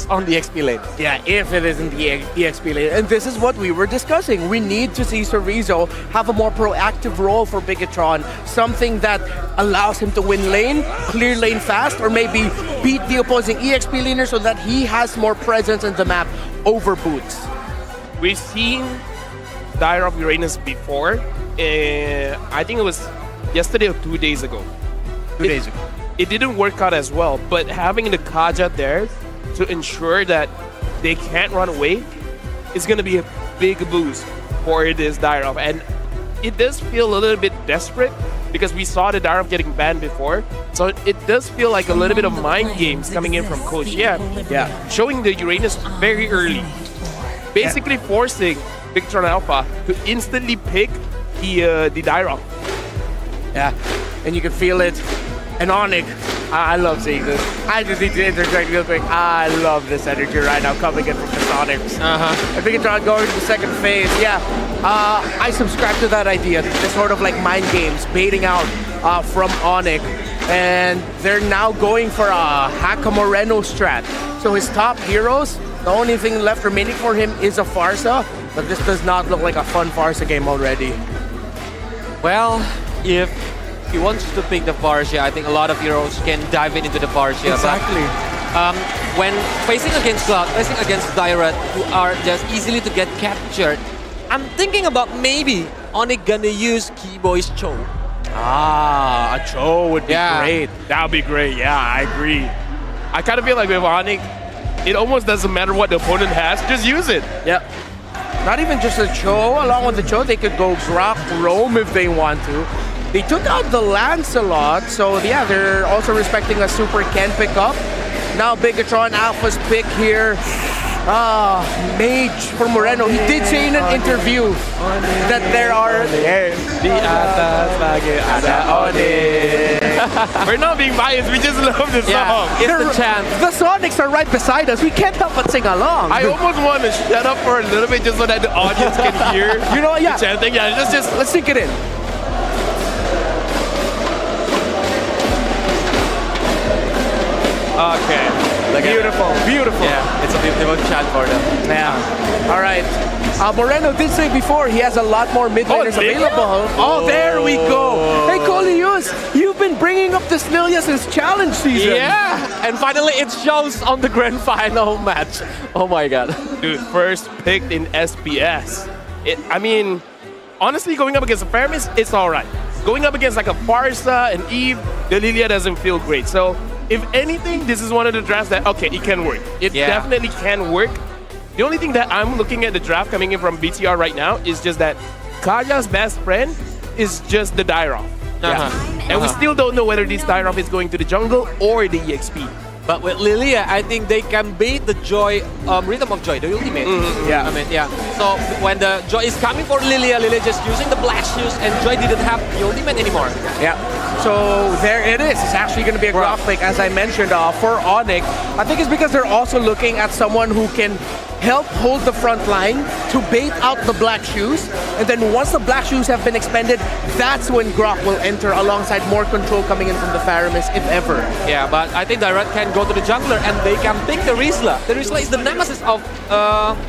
is on the XP lane. Yeah, if it isn't the EXP lane. And this is what we were discussing. We need to see Cerezo have a more proactive role for Bigetron. Something that allows him to win lane, clear lane fast, or maybe beat the opposing EXP laner so that he has more presence in the map over Boots. We've seen Dire of Uranus before. I think it was yesterday or 2 days ago. 2 days ago. It didn't work out as well, but having the Kaja there to ensure that they can't run away is going to be a big boost for this Dire of. And it does feel a little bit desperate because we saw the Dire of getting banned before. So it does feel like a little bit of mind games coming in from Coach. Yeah, showing the Uranus very early. Basically forcing Bigetron Alpha to instantly pick the Dire of. Yeah, and you can feel it. And Onic, I love seeing this. I just need to interject real quick. I love this energy right now coming in from the Sonics. I think it's going to the second phase. Yeah, I subscribe to that idea. This sort of like mind games, baiting out from Onic. And they're now going for a Haka Moreno strat. So his top heroes, the only thing left remaining for him is a Farsa. But this does not look like a fun Farsa game already. Well, if he wants to pick the Farsia, I think a lot of heroes can dive into the Farsia. Exactly. But, when facing against Cloud, facing against Direct, who are just easily to get captured, I'm thinking about maybe Onic gonna use Keyboy's Cho. A Cho would be great. That would be great. Yeah, I agree. I kind of feel like with Onic, it almost doesn't matter what the opponent has, just use it. Yep. Not even just a Cho. Along with the Cho, they could go Grok, Roam if they want to. They took out the Lancelot, so yeah, they're also respecting a Super Ken pickup. Now Bigetron Alpha's pick here. Mage for Moreno. He did say in an interview that there are... We're not being biased, we just love the song. It's the chant. The Sonics are right beside us. We can't help but sing along. I almost want to shut up for a little bit just so that the audience can hear you know, the chanting. Yeah, let's sink it in. Okay. Beautiful. Yeah, it's a beautiful chant for them. Yeah. All right. Moreno did say before he has a lot more mid laners available. Oh, there we go. Hey, Colius, you've been bringing up the Snillia since challenge season. Yeah, and finally it shows on the grand final match. Oh my god. Dude, first picked in SPS. I mean, honestly, going up against a Faramis, it's all right. Going up against like a Farsa and Eve, the Lilia doesn't feel great. So, if anything, this is one of the drafts that, okay, it can work. It definitely can work. The only thing that I'm looking at the draft coming in from BTR right now is just that Kaja's best friend is just the Dire-Off. And we still don't know whether this Dire-Off is going to the jungle or the EXP. But with Lilia, I think they can beat the Joy, Rhythm of Joy, the ultimate. So when the Joy is coming for Lilia, Lilia just using the Black Shoes, and Joy didn't have the ultimate anymore. Yeah. So there it is. It's actually going to be a Grok pick, as I mentioned, for Onic. I think it's because they're also looking at someone who can help hold the front line to bait out the Black Shoes. And then once the Black Shoes have been expended, that's when Grok will enter alongside more control coming in from the Faramis, if ever. Yeah, but I think Direct can go to the jungler and they can pick the Rizla. The Rizla is the nemesis of... it's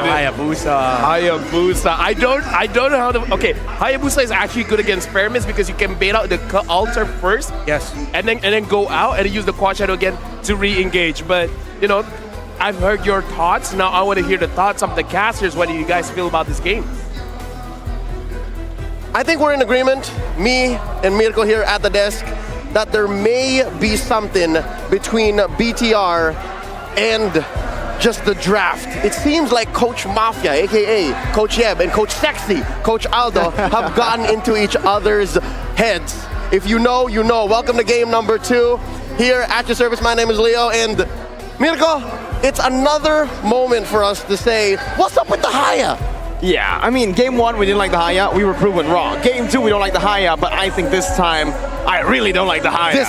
Hayabusa. Hayabusa. I don't know how to... Okay, Hayabusa is actually good against Faramis because you can bait out the altar first. Yes. And then go out and use the Quad Shadow again to re-engage. But, you know, I've heard your thoughts. Now I want to hear the thoughts of the casters. What do you guys feel about this game? I think we're in agreement, me and Mirko here at the desk, that there may be something between BTR and just the draft. It seems like Coach Mafia, aka Coach Yeb, and Coach Sexy, Coach Aldo, have gotten into each other's heads. If you know, you know. Welcome to game number 2. Here at your service, my name is Leo, and Mirko, it's another moment for us to say, what's up with the Haya? Yeah, I mean, game 1 we didn't like the Haya, we were proven wrong. Game 2 we don't like the Haya, but I think this time, I really don't like the Haya. This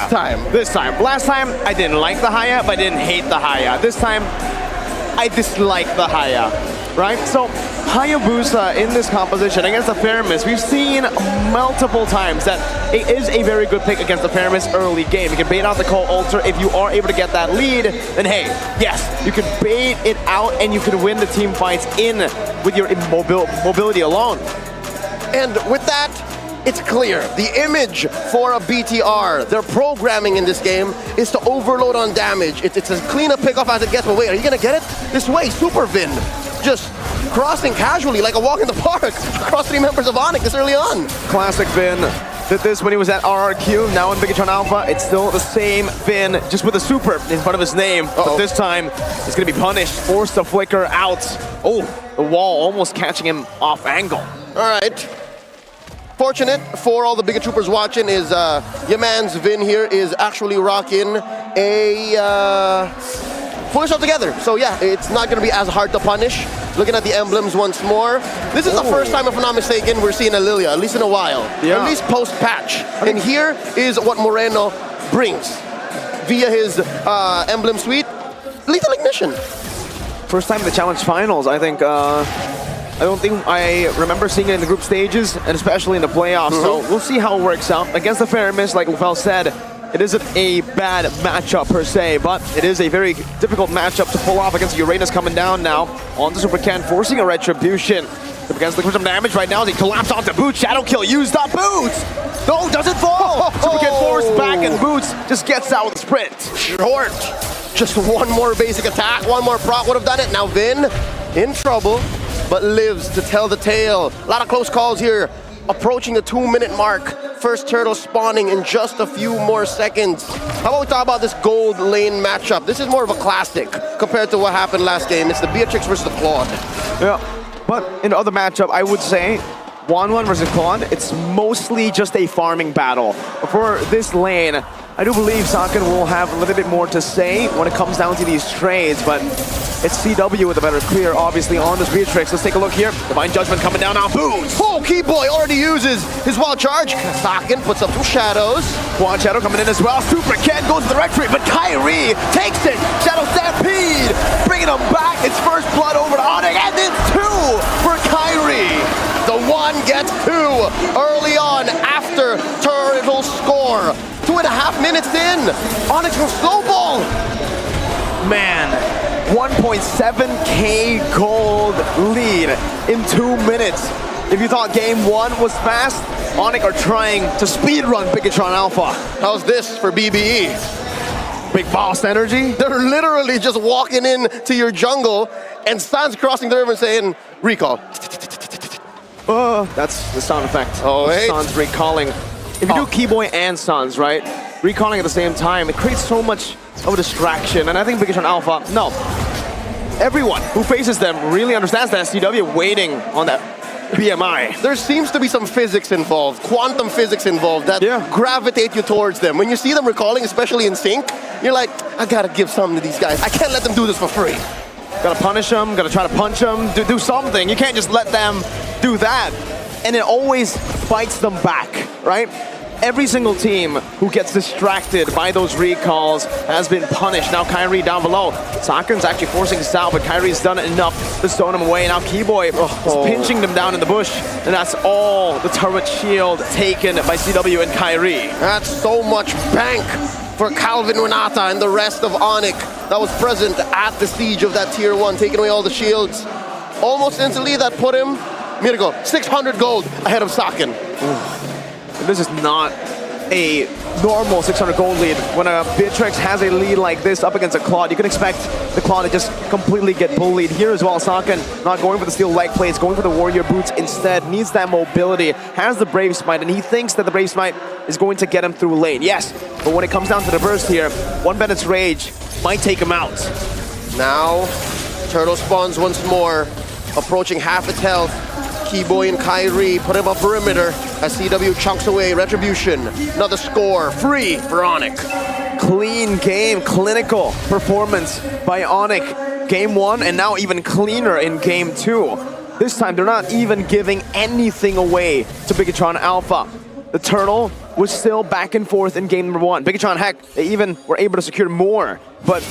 time. Last time, I didn't like the Haya, but I didn't hate the Haya. This time, I dislike the Haya, right? So Hayabusa in this composition against the Feramis, we've seen multiple times that it is a very good pick against the Feramis early game. You can bait out the Call Ultra if you are able to get that lead, then hey, yes, you can bait it out and you can win the team fights in with your mobility alone. And with that, it's clear. The image for a BTR, their programming in this game is to overload on damage. It's as clean a pickoff as it gets, but wait, are you gonna get it? This way, Super Vin, just crossing casually like a walk in the park across 3 members of Onic this early on. Classic Vin did this when he was at RRQ. Now in Bigetron Alpha, it's still the same Vin, just with a super in front of his name. But this time, he's gonna be punished, forced to flicker out. Oh, the wall almost catching him off angle. All right. Fortunate for all the Biget Troopers watching is your man's Vin here is actually rocking a fully shot together. So yeah, it's not going to be as hard to punish. Looking at the emblems once more. This is the first time, if I'm not mistaken, we're seeing a Lilia, at least in a while. Yeah. At least post-patch. And here is what Moreno brings via his emblem suite. Lethal Ignition. First time in the Challenge Finals, I think. I don't think I remember seeing it in the group stages, and especially in the playoffs. So we'll see how it works out. Against the Feramis, like Lufel said, it isn't a bad matchup per se, but it is a very difficult matchup to pull off against Uranus coming down now. On to Super Ken, forcing a retribution. Against the some damage right now as he collapsed onto Boots. Shadow Kill used up Boots! No, doesn't fall! Super Ken forced back, and Boots just gets out with a sprint. Short. Just one more basic attack, one more proc would have done it. Now Vin in trouble, but lives to tell the tale. A lot of close calls here. Approaching the 2-minute mark. First turtle spawning in just a few more seconds. How about we talk about this gold lane matchup? This is more of a classic compared to what happened last game. It's the Beatrix versus the Claude. Yeah, but in the other matchup, I would say 1-1 versus Claude, it's mostly just a farming battle. For this lane, I do believe Saken will have a little bit more to say when it comes down to these trades, but it's CW with a better clear, obviously, on this Beatrix. Let's take a look here. Divine Judgment coming down on Boots. Oh, Keyboy already uses his wild charge. Saken puts up 2 shadows. Quad Shadow coming in as well. Super Ken goes to the rectory, but Kyrie takes it. Shadow Stampede, bringing him back. It's first blood over to Onic, and then 2 for Kyrie. The 1 gets 2 early on after turtle score. 2.5 minutes in. Onyx will slow ball. Man, 1.7k gold lead in 2 minutes. If you thought game 1 was fast, Onic are trying to speedrun Bigetron Alpha. How's this for BBE? Big boss energy. They're literally just walking in to your jungle and Sans crossing the river and saying, recall. That's the sound effect. Oh, wait. Sans recalling. If you do Keyboy and Sans, right? Recalling at the same time, it creates so much of a distraction. And I think Bigetron Alpha, no. Everyone who faces them really understands that CW waiting on that BMI. There seems to be some physics involved, quantum physics involved that gravitate you towards them. When you see them recalling, especially in sync, you're like, I gotta give something to these guys. I can't let them do this for free. Gotta punish them, gotta try to punch them, do something. You can't just let them do that. And it always bites them back, right? Every single team who gets distracted by those recalls has been punished. Now Kyrie down below. Saken's actually forcing this out, but Kyrie's done enough to stone him away. Now Keyboy is pinching them down in the bush, and that's all the turret shield taken by CW and Kyrie. That's so much bank for Calvin Renata and the rest of Onic that was present at the siege of that tier 1, taking away all the shields. Almost instantly that put him, Mirko, 600 gold ahead of Saken. This is not a normal 600 gold lead. When a Beatrix has a lead like this up against a Claude, you can expect the Claude to just completely get bullied. Here as well, Saken not going for the steel leg plates, going for the warrior boots instead, needs that mobility, has the Brave Smite, and he thinks that the Brave Smite is going to get him through lane. Yes, but when it comes down to the burst here, one Bennett's Rage might take him out. Now, Turtle spawns once more, approaching half its health. Keyboy and Kyrie put him on perimeter as CW chunks away. Retribution, another score, free for Onic. Clean game, clinical performance by Onic. Game 1 and now even cleaner in game 2. This time they're not even giving anything away to Bigetron Alpha. The Turtle was still back and forth in game number 1. Bigetron, heck, they even were able to secure more. But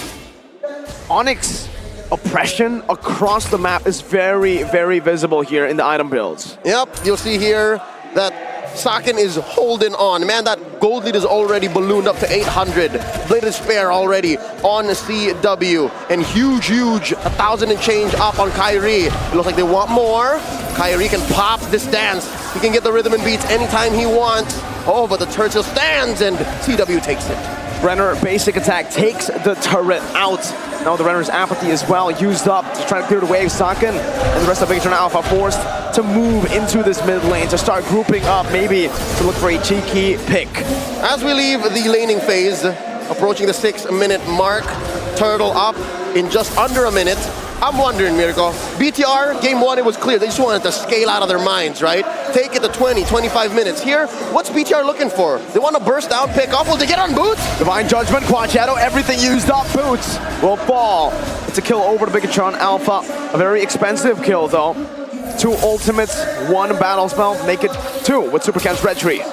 Onyx oppression across the map is very, very visible here in the item builds. Yep, you'll see here that Sakin is holding on. Man, that gold lead is already ballooned up to 800. Bladed Spare already on CW. And huge, 1,000 and change up on Kyrie. It looks like they want more. Kyrie can pop this dance. He can get the rhythm and beats anytime he wants. Oh, but the turret still stands and CW takes it. Renner basic attack takes the turret out. Now the Renner's apathy as well used up to try to clear the way. Sakin and the rest of Bigetron Alpha forced to move into this mid lane to start grouping up, maybe to look for a cheeky pick. As we leave the laning phase, approaching the 6-minute mark, turtle up in just under a minute. I'm wondering, Mirko, BTR, game 1, it was clear. They just wanted to scale out of their minds, right? Take it to 20, 25 minutes. Here, what's BTR looking for? They want to burst down, pick up. Will they get on Boots? Divine Judgment, Quad Shadow, everything used up. Boots will fall. It's a kill over to Bigetron Alpha. A very expensive kill, though. 2 ultimates, 1 battle spell, make it 2 with Super Cam's Red Tree.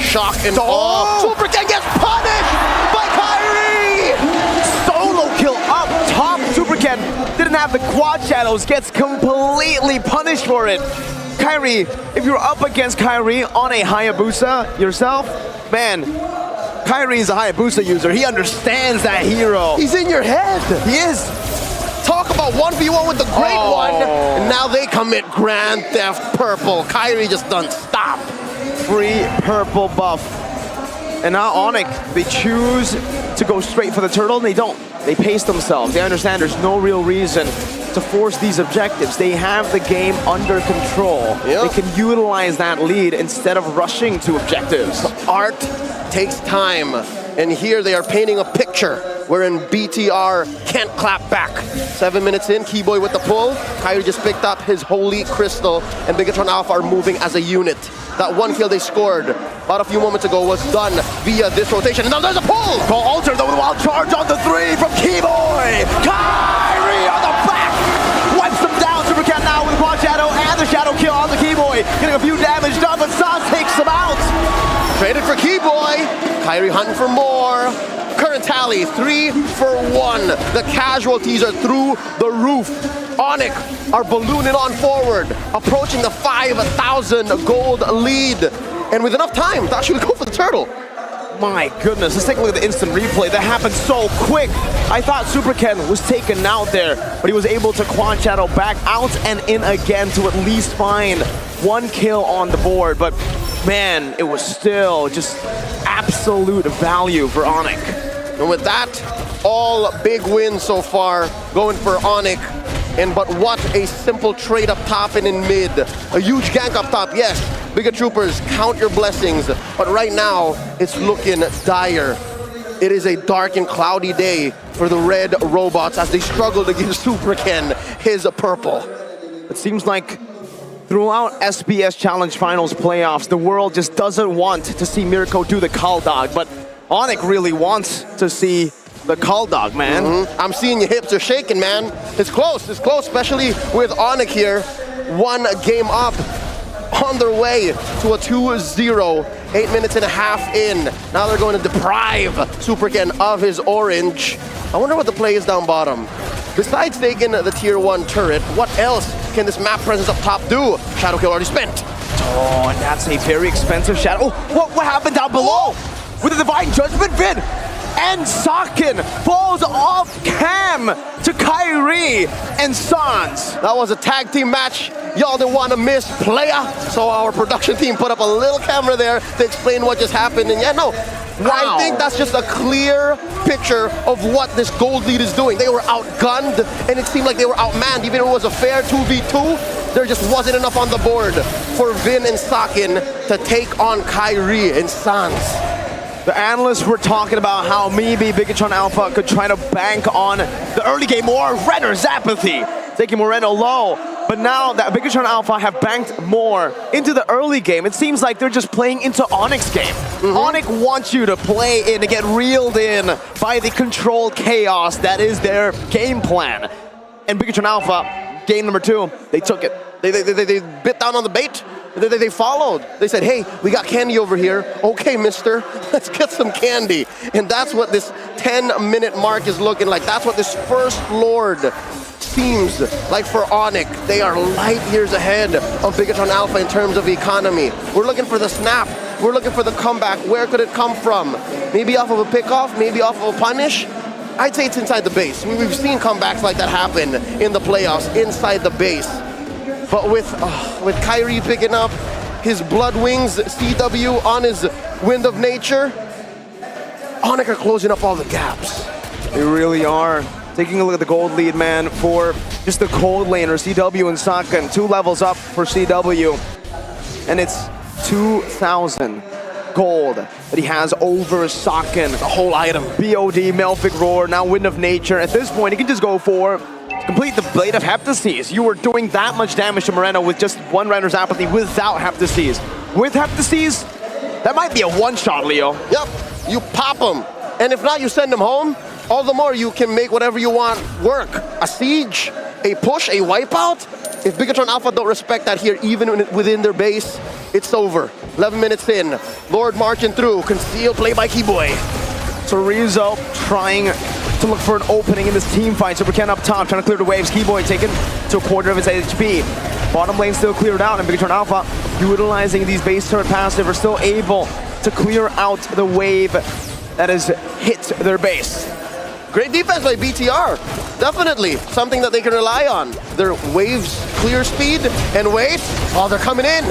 Shock and awe. Super Ken gets punished by Kyrie! Solo kill up top. Super Ken didn't have the Quad Shadows, gets completely punished for it. Kyrie, if you're up against Kyrie on a Hayabusa yourself, man, Kyrie is a Hayabusa user. He understands that hero. He's in your head. He is. Talk about 1v1 with the Great One, and now they commit Grand Theft Purple. Kyrie just doesn't stop. Free purple buff. And now Onic, they choose to go straight for the turtle, and they don't. They pace themselves. They understand there's no real reason to force these objectives. They have the game under control. Yep. They can utilize that lead instead of rushing to objectives. Art takes time, and here they are painting a picture wherein BTR can't clap back. 7 minutes in, Keyboy with the pull. Kyrie just picked up his Holy Crystal, and Bigetron Alpha are moving as a unit. That 1 kill they scored about a few moments ago was done via this rotation. And now there's a pull! Call Alter, though, with a wild charge on the 3 from Keyboy! Kyrie on the back! Wipes them down, Super Cat now with Quad Shadow and the Shadow kill on the Keyboy. Getting a few damage done, but Sans takes them out! Traded for Keyboy. Kyrie hunting for more. Current tally, 3 for 1. The casualties are through the roof. Onic are ballooning on forward, approaching the 5,000 gold lead. And with enough time to actually go for the turtle. My goodness, let's take a look at the instant replay. That happened so quick. I thought Super Ken was taken out there, but he was able to Quad Shadow back out and in again to at least find 1 kill on the board. But man, it was still just absolute value for Onic. And with that, all big wins so far going for Onic. And but what a simple trade up top and in mid. A huge gank up top, yes. Bigger Troopers, count your blessings. But right now, it's looking dire. It is a dark and cloudy day for the red robots as they struggle to give Super Ken his purple. It seems like throughout SBS Challenge Finals playoffs, the world just doesn't want to see Mirko do the call dog, but Onic really wants to see the call dog, man. I'm seeing your hips are shaking, man. It's close, especially with Onic here. 1 game up, on their way to a 2-0, 8 minutes and a half in. Now they're going to deprive Super Ken of his orange. I wonder what the play is down bottom. Besides taking the tier 1 turret, what else can this map presence up top do? Shadow kill already spent. Oh, and that's a very expensive shadow. Oh, what happened down below? With the Divine Judgment Vid. And Sakin falls off cam to Kyrie and Sans. That was a tag team match y'all didn't want to miss, playa. So our production team put up a little camera there to explain what just happened. And yeah, no, I think that's just a clear picture of what this gold lead is doing. They were outgunned, and it seemed like they were outmanned. Even if it was a fair 2v2, there just wasn't enough on the board for Vin and Sakin to take on Kyrie and Sans. The analysts were talking about how maybe Bigetron Alpha could try to bank on the early game more Renner's apathy, taking Moreno low. But now that Bigetron Alpha have banked more into the early game, it seems like they're just playing into Onic's game. Onic wants you to play in and get reeled in by the controlled chaos that is their game plan. And Bigetron Alpha, game number 2, they took it. They bit down on the bait. They followed. They said, hey, we got candy over here. Okay, mister, let's get some candy. And that's what this 10-minute mark is looking like. That's what this first Lord seems like for Onic. They are light years ahead of Bigetron Alpha in terms of economy. We're looking for the snap. We're looking for the comeback. Where could it come from? Maybe off of a pickoff, maybe off of a punish. I'd say it's inside the base. We've seen comebacks like that happen in the playoffs, inside the base. But with Kyrie picking up his Blood Wings CW on his Wind of Nature, Onic are closing up all the gaps. They really are. Taking a look at the gold lead, man, for just the cold laner, CW and Sakan. 2 levels up for CW. And it's 2,000 gold that he has over Sakan. The whole item. BOD, Melfic Roar, now Wind of Nature. At this point, he can just go for complete the Blade of Heptases. You were doing that much damage to Moreno with just 1 Renner's Apathy without Heptases. With Heptases, that might be a one-shot, Leo. Yep, you pop him. And if not, you send him home. All the more you can make whatever you want work. A siege, a push, a wipeout. If Bigetron Alpha don't respect that here, even within their base, it's over. 11 minutes in, Lord marching through, concealed play by Keyboy. Torizo trying to look for an opening in this team fight. Super Ken up top, trying to clear the waves. Keyboy taken to a quarter of his HP. Bottom lane still cleared out, and Bigetron Alpha, utilizing these base turret passive, are still able to clear out the wave that has hit their base. Great defense by BTR. Definitely something that they can rely on. Their waves clear speed and wait. Oh, they're coming in.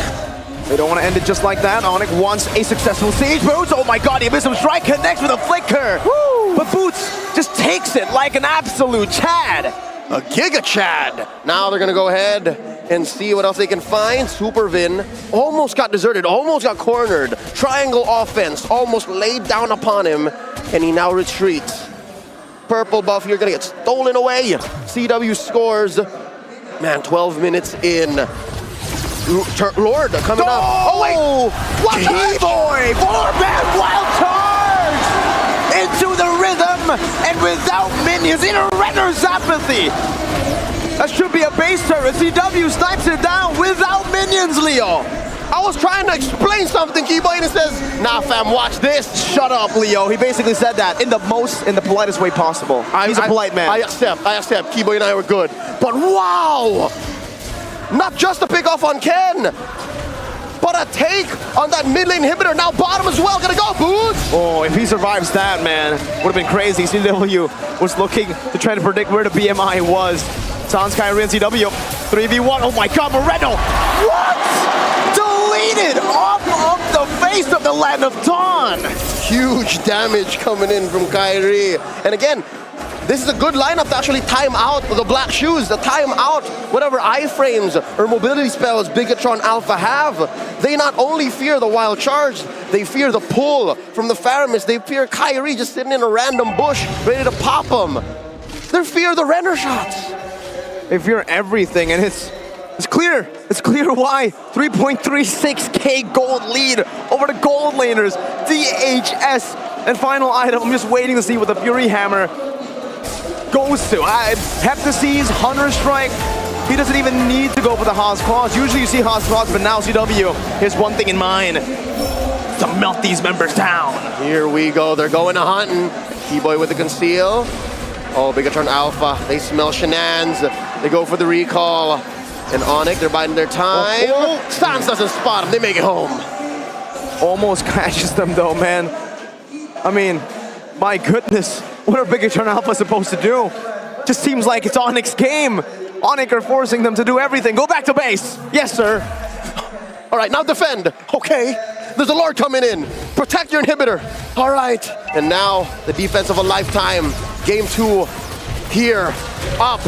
They don't want to end it just like that. Onic wants a successful siege. Boots, oh my god, he missed him. Strike connects with a flicker. Woo! But Boots just takes it like an absolute Chad. A Giga Chad. Now they're going to go ahead and see what else they can find. Supervin almost got deserted, almost got cornered. Triangle offense almost laid down upon him, and he now retreats. Purple buff here gonna get stolen away. CW scores. Man, 12 minutes in. Lord coming up. Oh wait! What the boy? 4-man wild charge! Into the rhythm and without minions in a Renner's Apathy. That should be a base turret. CW snipes it down without minions, Leo. I was trying to explain something, Keyboy, and it says, nah fam, watch this. Shut up, Leo. He basically said that in the politest way possible. He's a polite man. I accept. Keyboy and I were good. But wow! Not just a pick off on Ken, but a take on that mid lane inhibitor. Now bottom as well, gonna go, Boots! Oh, if he survives that, man, would have been crazy. CW was looking to try to predict where the BMI was. Sans Kyrie and CW, 3v1. Oh my god, Moreno! What? Deleted off of the face of the Land of Dawn! Huge damage coming in from Kyrie. And again, this is a good lineup to actually time out the Black Shoes, to time out whatever iframes or mobility spells Bigetron Alpha have. They not only fear the Wild Charge, they fear the pull from the Faramis. They fear Kyrie just sitting in a random bush, ready to pop them. They fear the Renner shots. They fear everything, and it's clear. It's clear why. 3.36k gold lead over the gold laners. DHS. And final item, I'm just waiting to see what the Fury Hammer goes to. Heptases, Hunter Strike. He doesn't even need to go for the Haas Claws. Usually you see Haas Claws, but now CW has one thing in mind: to melt these members down. Here we go. They're going to hunting. Keyboy with the conceal. Oh, Bigetron Alpha. They smell shenanigans. They go for the recall. And Onic, they're biding their time. Sans doesn't spot him. They make it home. Almost catches them though, man. I mean, my goodness. What are Bigetron Alpha supposed to do? Just seems like it's Onic's game. Onic are forcing them to do everything. Go back to base. Yes, sir. All right, now defend. Okay. There's a Lord coming in. Protect your inhibitor. All right. And now the defense of a lifetime. Game 2 here. Up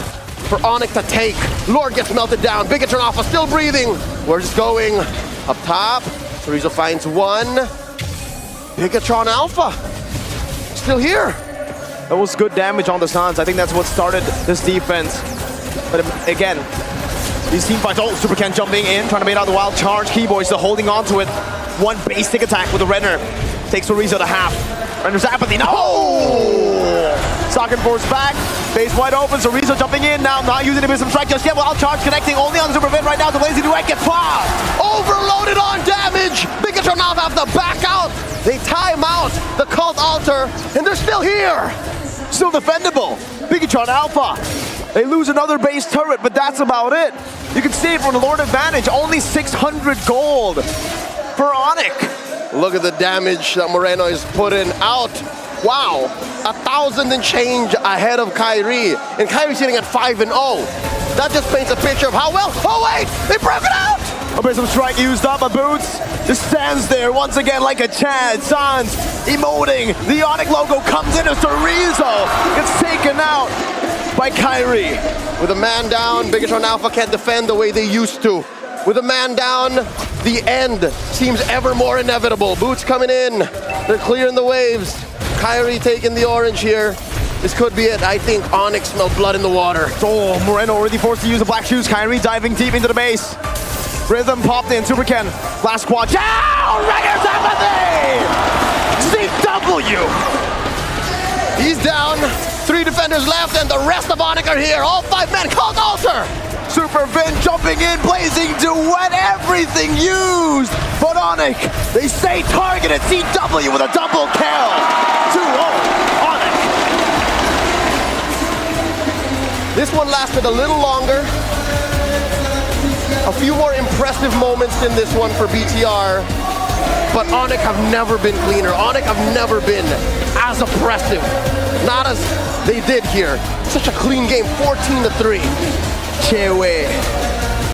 for Onic to take. Lord gets melted down. Bigetron Alpha still breathing. We're just going up top. Torizo finds one. Bigetron Alpha still here. That was good damage on the Sans. I think that's what started this defense. But again, these team fights. Oh, Super Ken jumping in, trying to bait out the wild charge. Keyboy still holding on to it. One basic attack with the Renner. Takes Torizo to half. Renner's Apathy. No! Sakan force back. Base wide open, so Rizzo jumping in now, not using the Wisdom Strike just yet. Wild Charge connecting only on Super Vin right now. The Lazy Duet gets popped. Overloaded on damage. Bigetron now have to back out. They time out the Cult Altar, and they're still here. Still defendable. Bigetron Alpha. They lose another base turret, but that's about it. You can see it from the Lord Advantage. Only 600 gold for Onic. Look at the damage that Moreno is putting out. Wow, 1,000 and change ahead of Kyrie. And Kyrie's sitting at 5-0. That just paints a picture of how well. Oh wait, they broke it out! A Wisdom Strike used up, but Boots just stands there once again like a Chad. Sans emoting. The Onic logo comes in as Rizzo gets taken out by Kyrie. With a man down, Bigetron Alpha can't defend the way they used to. With a man down, the end seems ever more inevitable. Boots coming in, they're clearing the waves. Kyrie taking the orange here. This could be it. I think Onic smelled blood in the water. Oh, Moreno already forced to use the black shoes. Kyrie diving deep into the base. Rhythm popped in. Super Ken. Last quad. Down! Ringer's Empathy! CW! He's down. 3 defenders left, and the rest of Onic are here. All 5 men. Cult Altar! Super Vin jumping in, blazing duet, everything used. But Onic, they stay targeted. CW with a double kill. 2-0, Onic. This one lasted a little longer. A few more impressive moments in this one for BTR. But Onic have never been cleaner. Onic have never been as oppressive. Not as they did here. Such a clean game, 14-3. Chewe.